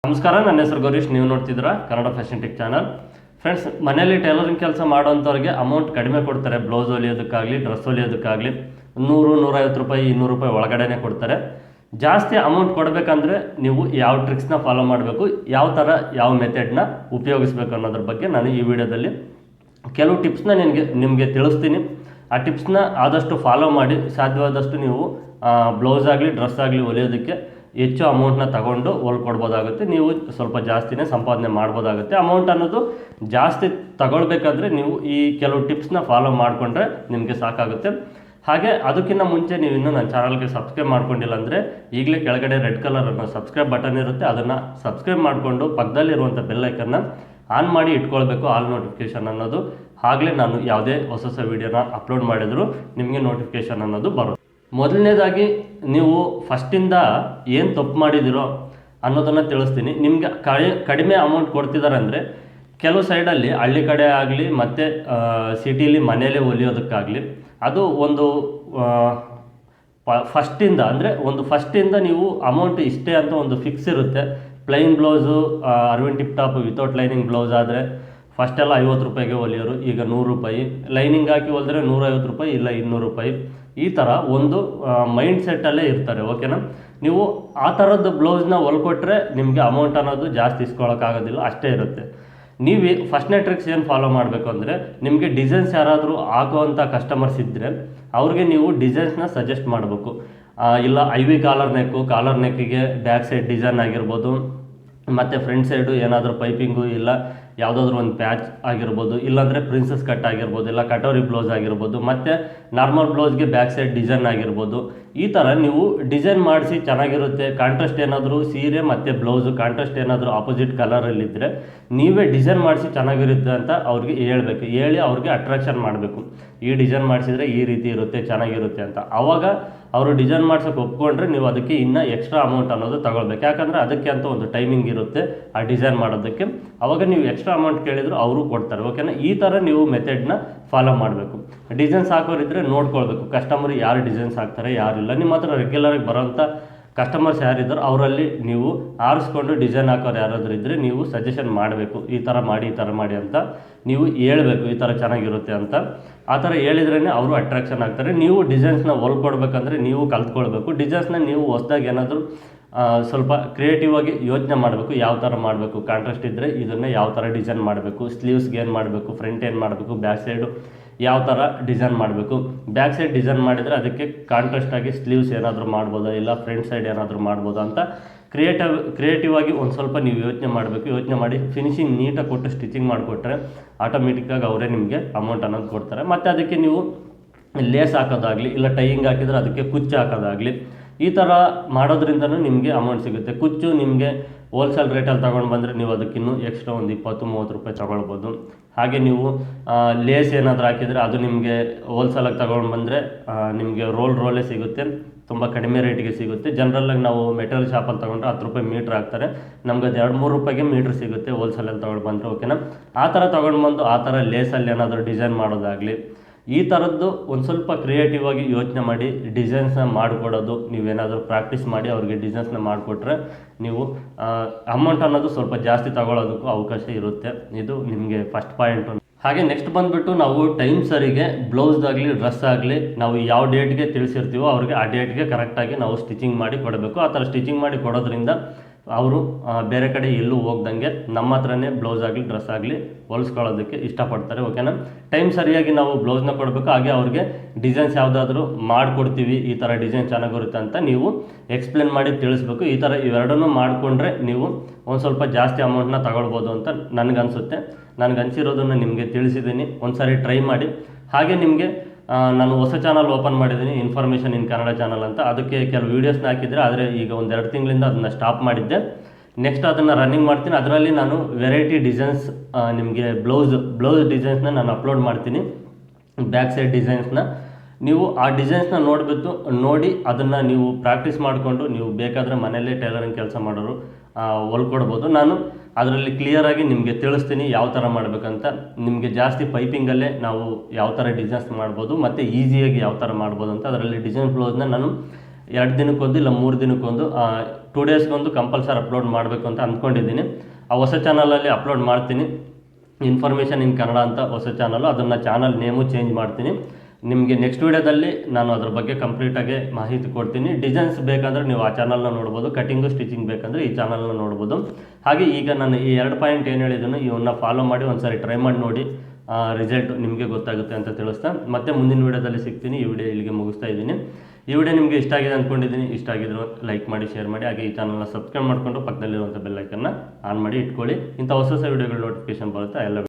ನಮಸ್ಕಾರ, ನನ್ನ ಹೆಸರು ಗೌರೀಶ್. ನೀವು ನೋಡ್ತಿದ್ದೀರಾ Kannada fashion tech channel. Friends, ಮನೆಯಲ್ಲಿ ಟೈಲರಿಂಗ್ ಕೆಲಸ ಮಾಡೋಂಥವ್ರಿಗೆ ಅಮೌಂಟ್ ಕಡಿಮೆ ಕೊಡ್ತಾರೆ. ಬ್ಲೌಸ್ ಹೊಲಿಯೋದಕ್ಕಾಗಲಿ, ಡ್ರೆಸ್ ಹೊಲಿಯೋದಕ್ಕಾಗಲಿ 100-150 ರೂಪಾಯಿ, 200 ರೂಪಾಯಿ ಒಳಗಡೆನೆ ಕೊಡ್ತಾರೆ. ಜಾಸ್ತಿ ಅಮೌಂಟ್ ಕೊಡಬೇಕಂದ್ರೆ ನೀವು ಯಾವ ಟ್ರಿಕ್ಸ್ನ ಫಾಲೋ ಮಾಡಬೇಕು, ಯಾವ ಥರ ಯಾವ ಮೆಥಡ್ನ ಉಪಯೋಗಿಸ್ಬೇಕು ಅನ್ನೋದ್ರ ಬಗ್ಗೆ ನಾನು ಈ ವಿಡಿಯೋದಲ್ಲಿ ಕೆಲವು ಟಿಪ್ಸ್ನ ನಿಮಗೆ ತಿಳಿಸ್ತೀನಿ. ಆ ಟಿಪ್ಸ್ನ ಆದಷ್ಟು ಫಾಲೋ ಮಾಡಿ ಸಾಧ್ಯವಾದಷ್ಟು ನೀವು ಬ್ಲೌಸ್ ಆಗಲಿ, ಡ್ರೆಸ್ ಆಗಲಿ ಹೊಲಿಯೋದಕ್ಕೆ ಹೆಚ್ಚು ಅಮೌಂಟ್ನ ತಗೊಂಡು ಹೊಲ್ಕೊಡ್ಬೋದಾಗುತ್ತೆ. ನೀವು ಸ್ವಲ್ಪ ಜಾಸ್ತಿನೇ ಸಂಪಾದನೆ ಮಾಡ್ಬೋದಾಗುತ್ತೆ. ಅಮೌಂಟ್ ಅನ್ನೋದು ಜಾಸ್ತಿ ತಗೊಳ್ಬೇಕಾದ್ರೆ ನೀವು ಈ ಕೆಲವು ಟಿಪ್ಸ್ನ ಫಾಲೋ ಮಾಡಿಕೊಂಡ್ರೆ ನಿಮಗೆ ಸಾಕಾಗುತ್ತೆ. ಹಾಗೆ ಅದಕ್ಕಿಂತ ಮುಂಚೆ ನೀವು ಇನ್ನೂ ನನ್ನ ಚಾನಲ್ಗೆ ಸಬ್ಸ್ಕ್ರೈಬ್ ಮಾಡ್ಕೊಂಡಿಲ್ಲ ಅಂದರೆ ಈಗಲೇ ಕೆಳಗಡೆ ರೆಡ್ ಕಲರ್ ಅನ್ನೋ ಸಬ್ಸ್ಕ್ರೈಬ್ ಬಟನ್ ಇರುತ್ತೆ, ಅದನ್ನು ಸಬ್ಸ್ಕ್ರೈಬ್ ಮಾಡಿಕೊಂಡು ಪಕ್ಕದಲ್ಲಿರುವಂಥ ಬೆಲ್ಲೈಕನ್ನ ಆನ್ ಮಾಡಿ ಇಟ್ಕೊಳ್ಬೇಕು, ಆಲ್ ನೋಟಿಫಿಕೇಷನ್ ಅನ್ನೋದು. ಆಗಲೇ ನಾನು ಯಾವುದೇ ಹೊಸ ವೀಡಿಯೋನ ಅಪ್ಲೋಡ್ ಮಾಡಿದರೂ ನಿಮಗೆ ನೋಟಿಫಿಕೇಷನ್ ಅನ್ನೋದು ಬರುತ್ತೆ. ಮೊದಲನೇದಾಗಿ ನೀವು ಫಸ್ಟಿಂದ ಏನು ತಪ್ಪು ಮಾಡಿದಿರೋ ಅನ್ನೋದನ್ನು ತಿಳಿಸ್ತೀನಿ. ನಿಮಗೆ ಕಡಿಮೆ ಅಮೌಂಟ್ ಕೊಡ್ತಿದ್ದಾರೆ ಅಂದರೆ ಕೆಲವು ಸೈಡಲ್ಲಿ ಹಳ್ಳಿ ಕಡೆ ಆಗಲಿ ಮತ್ತು ಸಿಟಿಲಿ ಮನೇಲಿ ಹೊಲಿಯೋದಕ್ಕಾಗಲಿ ಅದು ಒಂದು ಫಸ್ಟಿಂದ ನೀವು ಅಮೌಂಟ್ ಇಷ್ಟೇ ಅಂತ ಒಂದು ಫಿಕ್ಸ್ ಇರುತ್ತೆ. Plain blouse Aravind tip top without lining blouse ಆದರೆ ಫಸ್ಟೆಲ್ಲ 50 ರೂಪಾಯಿಗೆ ಹೊಲಿಯೋರು, ಈಗ 100 ರೂಪಾಯಿ. ಲೈನಿಂಗ್ ಹಾಕಿ ಹೊಲಿದ್ರೆ 150 ರೂಪಾಯಿ, ಇಲ್ಲ 200 ರೂಪಾಯಿ. ಈ ಥರ ಒಂದು ಮೈಂಡ್ ಸೆಟ್ಟಲ್ಲೇ ಇರ್ತಾರೆ. ಓಕೆನಾ? ನೀವು ಆ ಥರದ್ದು ಬ್ಲೌಸ್ನ ಹೊಲ್ಕೊಟ್ರೆ ನಿಮಗೆ ಅಮೌಂಟ್ ಅನ್ನೋದು ಜಾಸ್ತಿ ಇಸ್ಕೊಳ್ಳೋಕ್ಕಾಗೋದಿಲ್ಲ, ಅಷ್ಟೇ ಇರುತ್ತೆ. ನೀವು ಫಸ್ಟ್ನೇ ಟ್ರಿಕ್ಸ್ ಏನು ಫಾಲೋ ಮಾಡಬೇಕು ಅಂದರೆ, ನಿಮಗೆ ಡಿಸೈನ್ಸ್ ಯಾರಾದರೂ ಹಾಕುವಂಥ ಕಸ್ಟಮರ್ಸ್ ಇದ್ದರೆ ಅವ್ರಿಗೆ ನೀವು ಡಿಸೈನ್ಸ್ನ ಸಜೆಸ್ಟ್ ಮಾಡಬೇಕು. ಇಲ್ಲ ಐವಿ ಕಾಲರ್ ನೆಕ್ಕಿಗೆ ಬ್ಯಾಕ್ ಸೈಡ್ ಡಿಸೈನ್ ಆಗಿರ್ಬೋದು, ಮತ್ತು ಫ್ರಂಟ್ ಸೈಡು ಏನಾದರೂ ಪೈಪಿಂಗು ಇಲ್ಲ ಯಾವುದಾದ್ರೂ ಒಂದು ಪ್ಯಾಚ್ ಆಗಿರ್ಬೋದು, ಇಲ್ಲಾಂದರೆ ಪ್ರಿನ್ಸಸ್ ಕಟ್ ಆಗಿರ್ಬೋದು, ಇಲ್ಲ ಕಟೋರಿ ಬ್ಲೌಸ್ ಆಗಿರ್ಬೋದು, ಮತ್ತು ನಾರ್ಮಲ್ ಬ್ಲೌಸ್ಗೆ ಬ್ಯಾಕ್ ಸೈಡ್ ಡಿಸೈನ್ ಆಗಿರ್ಬೋದು. ಈ ಥರ ನೀವು ಡಿಸೈನ್ ಮಾಡಿಸಿ ಚೆನ್ನಾಗಿರುತ್ತೆ. ಕಾಂಟ್ರಾಸ್ಟ್ ಏನಾದರೂ ಸೀರೆ ಮತ್ತು ಬ್ಲೌಸು ಕಾಂಟ್ರಾಸ್ಟ್ ಏನಾದರೂ ಆಪೋಸಿಟ್ ಕಲರಲ್ಲಿದ್ದರೆ ನೀವೇ ಡಿಸೈನ್ ಮಾಡಿಸಿ ಚೆನ್ನಾಗಿರುತ್ತೆ ಅಂತ ಅವ್ರಿಗೆ ಹೇಳಿ ಅವ್ರಿಗೆ ಅಟ್ರಾಕ್ಷನ್ ಮಾಡಬೇಕು. ಈ ಡಿಸೈನ್ ಮಾಡಿಸಿದ್ರೆ ಈ ರೀತಿ ಇರುತ್ತೆ, ಚೆನ್ನಾಗಿರುತ್ತೆ ಅಂತ. ಆವಾಗ ಅವರು ಡಿಸೈನ್ ಮಾಡ್ಸೋಕೆ ಒಪ್ಕೊಂಡ್ರೆ ನೀವು ಅದಕ್ಕೆ ಇನ್ನೂ ಎಕ್ಸ್ಟ್ರಾ ಅಮೌಂಟ್ ಅನ್ನೋದು ತಗೊಳ್ಬೇಕು. ಯಾಕಂದರೆ ಅದಕ್ಕೆ ಅಂತ ಒಂದು ಟೈಮಿಂಗ್ ಇರುತ್ತೆ ಆ ಡಿಸೈನ್ ಮಾಡೋದಕ್ಕೆ. ಆವಾಗ ನೀವು ಎಕ್ಸ್ಟ್ರಾ ಅಮೌಂಟ್ ಕೇಳಿದ್ರು ಅವರು ಕೊಡ್ತಾರೆ. ಓಕೆನಾ? ಈ ಥರ ನೀವು ಮೆಥಡ್ನ ಫಾಲೋ ಮಾಡಬೇಕು. ಡಿಸೈನ್ಸ್ ಹಾಕೋರಿದ್ರೆ ನೋಡ್ಕೊಳ್ಬೇಕು, ಕಸ್ಟಮರ್ ಯಾರು ಡಿಸೈನ್ಸ್ ಹಾಕ್ತಾರೆ ಯಾರಿಲ್ಲ. ನಿಮ್ಮ ಹತ್ರ ರೆಗ್ಯುಲರಾಗಿ ಬರೋಂಥ ಕಸ್ಟಮರ್ಸ್ ಯಾರಿದ್ದಾರೆ ಅವರಲ್ಲಿ ನೀವು ಆರಿಸ್ಕೊಂಡು ಡಿಸೈನ್ ಹಾಕೋರು ಯಾರಾದರೂ ಇದ್ದರೆ ನೀವು ಸಜೆಷನ್ ಮಾಡಬೇಕು, ಈ ಥರ ಮಾಡಿ ಅಂತ ನೀವು ಹೇಳಬೇಕು, ಈ ಥರ ಚೆನ್ನಾಗಿರುತ್ತೆ ಅಂತ. ಆ ಥರ ಹೇಳಿದ್ರೇ ಅವರು ಅಟ್ರಾಕ್ಷನ್ ಆಗ್ತಾರೆ. ನೀವು ಡಿಸೈನ್ಸ್ನ ಹೊಲ್ಕೊಡ್ಬೇಕಂದ್ರೆ ನೀವು ಕಲ್ತ್ಕೊಳ್ಬೇಕು. ಡಿಸೈನ್ಸ್ನ ನೀವು ಹೊಸದಾಗಿ ಏನಾದರೂ ಸ್ವಲ್ಪ ಕ್ರಿಯೇಟಿವ್ ಆಗಿ ಯೋಚನೆ ಮಾಡಬೇಕು, ಯಾವ ಥರ ಮಾಡಬೇಕು. ಕಾಂಟ್ರಾಸ್ಟ್ ಇದ್ದರೆ ಇದನ್ನು ಯಾವ ಥರ ಡಿಸೈನ್ ಮಾಡಬೇಕು, ಸ್ಲೀವ್ಸ್ಗೆ ಏನು ಮಾಡಬೇಕು, ಫ್ರಂಟ್ ಏನು ಮಾಡಬೇಕು, ಬ್ಯಾಕ್ ಸೈಡು ಯಾವ ಥರ ಡಿಸೈನ್ ಮಾಡಬೇಕು. ಬ್ಯಾಕ್ ಸೈಡ್ ಡಿಸೈನ್ ಮಾಡಿದರೆ ಅದಕ್ಕೆ ಕಾಂಟ್ರಾಸ್ಟಾಗಿ ಸ್ಲೀವ್ಸ್ ಏನಾದರೂ ಮಾಡ್ಬೋದಾ, ಇಲ್ಲ ಫ್ರಂಟ್ ಸೈಡ್ ಏನಾದರೂ ಮಾಡ್ಬೋದಾ ಅಂತ ಕ್ರಿಯೇಟಿವ್ ಆಗಿ ಒಂದು ಸ್ವಲ್ಪ ನೀವು ಯೋಚನೆ ಮಾಡಬೇಕು. ಯೋಚನೆ ಮಾಡಿ ಫಿನಿಶಿಂಗ್ ನೀಟಾಗಿ ಕೊಟ್ಟು ಸ್ಟಿಚಿಂಗ್ ಮಾಡಿಕೊಟ್ರೆ ಆಟೋಮೆಟಿಕ್ಕಾಗಿ ಅವರೇ ನಿಮಗೆ ಅಮೌಂಟ್ ಅನ್ನೋದು ಕೊಡ್ತಾರೆ. ಮತ್ತು ಅದಕ್ಕೆ ನೀವು ಲೇಸ್ ಹಾಕೋದಾಗಲಿ, ಇಲ್ಲ ಟೈಯಿಂಗ್ ಹಾಕಿದರೆ ಅದಕ್ಕೆ ಕುಚ್ಚು ಹಾಕೋದಾಗಲಿ, ಈ ಥರ ಮಾಡೋದ್ರಿಂದನೂ ನಿಮಗೆ ಅಮೌಂಟ್ ಸಿಗುತ್ತೆ. ಕುಚ್ಚು ನಿಮಗೆ ಹೋಲ್ಸೇಲ್ ರೇಟಲ್ಲಿ ತೊಗೊಂಡು ಬಂದರೆ ನೀವು ಅದಕ್ಕಿನ್ನೂ ಎಕ್ಸ್ಟ್ರಾ ಒಂದು 20-30 ರೂಪಾಯಿ ತೊಗೊಳ್ಬೋದು. ಹಾಗೆ ನೀವು ಲೇಸ್ ಏನಾದರೂ ಹಾಕಿದರೆ ಅದು ನಿಮಗೆ ಹೋಲ್ಸೇಲಾಗಿ ತೊಗೊಂಡು ಬಂದರೆ ನಿಮಗೆ ರೋಲೇ ಸಿಗುತ್ತೆ, ತುಂಬ ಕಡಿಮೆ ರೇಟಿಗೆ ಸಿಗುತ್ತೆ. ಜನರಲ್ಲಾಗಿ ನಾವು ಮೆಟೀರಿಯಲ್ ಶಾಪಲ್ಲಿ ತೊಗೊಂಡ್ರೆ 10 ರೂಪಾಯಿ ಮೀಟ್ರ್ ಹಾಕ್ತಾರೆ, ನಮ್ಗೆ ಅದು 2-3 ರೂಪಾಯಿಗೆ ಮೀಟ್ರ್ ಸಿಗುತ್ತೆ ಹೋಲ್ಸೇಲಲ್ಲಿ ತೊಗೊಂಡು ಬಂದರೆ. ಓಕೆನಾ? ಆ ಥರ ತೊಗೊಂಡು ಬಂದು ಆ ಥರ ಲೇಸಲ್ಲಿ ಏನಾದರೂ ಡಿಸೈನ್ ಮಾಡೋದಾಗಲಿ, ಈ ಥರದ್ದು ಒಂದು ಸ್ವಲ್ಪ ಕ್ರಿಯೇಟಿವ್ ಆಗಿ ಯೋಚನೆ ಮಾಡಿ ಡಿಸೈನ್ಸ್ನ ಮಾಡಿಕೊಡೋದು. ನೀವೇನಾದರೂ ಪ್ರಾಕ್ಟೀಸ್ ಮಾಡಿ ಅವ್ರಿಗೆ ಡಿಸೈನ್ಸ್ನ ಮಾಡಿಕೊಟ್ರೆ ನೀವು ಅಮೌಂಟ್ ಅನ್ನೋದು ಸ್ವಲ್ಪ ಜಾಸ್ತಿ ತಗೊಳ್ಳೋದಕ್ಕೂ ಅವಕಾಶ ಇರುತ್ತೆ. ಇದು ನಿಮಗೆ ಫಸ್ಟ್ ಪಾಯಿಂಟು. ಹಾಗೆ ನೆಕ್ಸ್ಟ್ ಬಂದುಬಿಟ್ಟು ನಾವು ಟೈಮ್ ಸರಿಗೆ ಬ್ಲೌಸ್ದಾಗಲಿ ಡ್ರೆಸ್ ಆಗಲಿ ನಾವು ಯಾವ ಡೇಟ್ಗೆ ತಿಳಿಸಿರ್ತೀವೋ ಅವ್ರಿಗೆ ಆ ಡೇಟ್ಗೆ ಕರೆಕ್ಟಾಗಿ ನಾವು ಸ್ಟಿಚಿಂಗ್ ಮಾಡಿ ಕೊಡಬೇಕು. ಆ ಥರ ಸ್ಟಿಚಿಂಗ್ ಮಾಡಿ ಕೊಡೋದ್ರಿಂದ ಅವರು ಬೇರೆ ಕಡೆ ಎಲ್ಲೂ ಹೋಗ್ದಂಗೆ ನಮ್ಮ ಹತ್ರನೇ ಬ್ಲೌಸ್ ಆಗಲಿ ಡ್ರೆಸ್ ಆಗಲಿ ಹೊಲಿಸ್ಕೊಳ್ಳೋದಕ್ಕೆ ಇಷ್ಟಪಡ್ತಾರೆ. ಓಕೆನಾ? ಟೈಮ್ ಸರಿಯಾಗಿ ನಾವು ಬ್ಲೌಸ್ನ ಕೊಡಬೇಕು. ಹಾಗೆ ಅವ್ರಿಗೆ ಡಿಸೈನ್ಸ್ ಯಾವುದಾದ್ರೂ ಮಾಡಿಕೊಡ್ತೀವಿ, ಈ ಥರ ಡಿಸೈನ್ ಚೆನ್ನಾಗಿರುತ್ತೆ ಅಂತ ನೀವು ಎಕ್ಸ್ಪ್ಲೇನ್ ಮಾಡಿ ತಿಳಿಸ್ಬೇಕು. ಈ ಥರ ಇವೆರಡನ್ನೂ ಮಾಡಿಕೊಂಡ್ರೆ ನೀವು ಒಂದು ಸ್ವಲ್ಪ ಜಾಸ್ತಿ ಅಮೌಂಟ್ನ ತಗೊಳ್ಬೋದು ಅಂತ ನನಗನ್ಸುತ್ತೆ. ನನಗನ್ಸಿರೋದನ್ನು ನಿಮಗೆ ತಿಳಿಸಿದ್ದೀನಿ. ಒಂದು ಸಾರಿ ಟ್ರೈ ಮಾಡಿ. ಹಾಗೆ ನಿಮಗೆ ನಾನು ಹೊಸ ಚಾನಲ್ ಓಪನ್ ಮಾಡಿದ್ದೀನಿ, ಇನ್ಫಾರ್ಮೇಷನ್ ಇನ್ ಕನ್ನಡ ಚಾನಲ್ ಅಂತ. ಅದಕ್ಕೆ ಕೆಲವು ವೀಡಿಯೋಸ್ನ ಹಾಕಿದರೆ, ಆದರೆ ಈಗ 1-2 ತಿಂಗಳಿಂದ ಅದನ್ನು ಸ್ಟಾಪ್ ಮಾಡಿದ್ದೆ. ನೆಕ್ಸ್ಟ್ ಅದನ್ನು ರನ್ನಿಂಗ್ ಮಾಡ್ತೀನಿ. ಅದರಲ್ಲಿ ನಾನು ವೆರೈಟಿ ಡಿಸೈನ್ಸ್ ನಿಮಗೆ ಬ್ಲೌಸ್ ಡಿಸೈನ್ಸ್ನ ನಾನು ಅಪ್ಲೋಡ್ ಮಾಡ್ತೀನಿ. ಬ್ಯಾಕ್ ಸೈಡ್ ಡಿಸೈನ್ಸ್ನ ನೀವು ಆ ಡಿಸೈನ್ಸ್ನ ನೋಡಿ ಅದನ್ನು ನೀವು ಪ್ರಾಕ್ಟೀಸ್ ಮಾಡಿಕೊಂಡು ನೀವು ಬೇಕಾದರೆ ಮನೆಯಲ್ಲೇ ಟೈಲರಿಂಗ್ ಕೆಲಸ ಮಾಡೋರು ಹೊಲ್ಕೊಡ್ಬೋದು. ನಾನು ಅದರಲ್ಲಿ ಕ್ಲಿಯರಾಗಿ ನಿಮಗೆ ತಿಳಿಸ್ತೀನಿ ಯಾವ ಥರ ಮಾಡಬೇಕಂತ. ನಿಮಗೆ ಜಾಸ್ತಿ ಪೈಪಿಂಗಲ್ಲೇ ನಾವು ಯಾವ ಥರ ಡಿಸೈನ್ಸ್ ಮಾಡ್ಬೋದು ಮತ್ತು ಈಸಿಯಾಗಿ ಯಾವ ಥರ ಮಾಡ್ಬೋದು ಅಂತ ಅದರಲ್ಲಿ ಡಿಸೈನ್ ಬ್ಲೌಸ್ನ ನಾನು 2 ದಿನಕ್ಕೊಂದು ಇಲ್ಲ 3 ದಿನಕ್ಕೊಂದು 2 ಡೇಸ್ಗೊಂದು ಕಂಪಲ್ಸರಿ ಅಪ್ಲೋಡ್ ಮಾಡಬೇಕು ಅಂತ ಅಂದ್ಕೊಂಡಿದ್ದೀನಿ. ಆ ಹೊಸ ಚಾನಲಲ್ಲಿ ಅಪ್ಲೋಡ್ ಮಾಡ್ತೀನಿ. ಇನ್ಫಾರ್ಮೇಷನ್ ಇನ್ ಕನ್ನಡ ಅಂತ ಹೊಸ ಚಾನಲು, ಅದನ್ನು ಚಾನಲ್ ನೇಮು ಚೇಂಜ್ ಮಾಡ್ತೀನಿ. ನಿಮಗೆ ನೆಕ್ಸ್ಟ್ ವೀಡಿಯೋದಲ್ಲಿ ನಾನು ಅದ್ರ ಬಗ್ಗೆ ಕಂಪ್ಲೀಟಾಗಿ ಮಾಹಿತಿ ಕೊಡ್ತೀನಿ. ಡಿಸೈನ್ಸ್ ಬೇಕಂದರೆ ನೀವು ಆ ಚಾನಲ್ನ ನೋಡ್ಬೋದು, ಕಟಿಂಗು ಸ್ಟಿಚಿಂಗ್ ಬೇಕಂದರೆ ಈ ಚಾನಲ್ನ ನೋಡ್ಬೋದು. ಹಾಗೆ ಈಗ ನಾನು ಈ 2 ಪಾಯಿಂಟ್ ಏನು ಹೇಳಿದ್ದೀನಿ ಇವನ್ನ ಫಾಲೋ ಮಾಡಿ ಒಂದ್ಸರಿ ಟ್ರೈ ಮಾಡಿ ನೋಡಿ, ರಿಸಲ್ಟ್ ನಿಮಗೆ ಗೊತ್ತಾಗುತ್ತೆ ಅಂತ ತಿಳಿಸ್ತಾ ಮತ್ತೆ ಮುಂದಿನ ವೀಡಿಯೋದಲ್ಲಿ ಸಿಗ್ತೀನಿ. ಈ ವಿಡಿಯೋ ಇಲ್ಲಿಗೆ ಮುಗಿಸ್ತಾ ಇದ್ದೀನಿ. ಈ ವಿಡಿಯೋ ನಿಮಗೆ ಇಷ್ಟ ಆಗಿದೆ ಅಂದ್ಕೊಂಡಿದ್ದೀನಿ. ಇಷ್ಟ ಆಗಿದ್ರು ಲೈಕ್ ಮಾಡಿ, ಶೇರ್ ಮಾಡಿ, ಹಾಗೆ ಈ ಚಾನಲ್ನ ಸಬ್ಸ್ಕ್ರೈಬ್ ಮಾಡಿಕೊಂಡು ಪಕ್ಕದಲ್ಲಿರುವಂಥ ಬೆಲ್ ಐಕನ್ನ ಆನ್ ಮಾಡಿ ಇಟ್ಕೊಳ್ಳಿ. ಇಂಥ ಹೊಸ ಹೊಸ ವಿಡಿಯೋಗಳ ನೋಟಿಫಿಕೇಶನ್ ಬರುತ್ತೆ ಎಲ್ಲ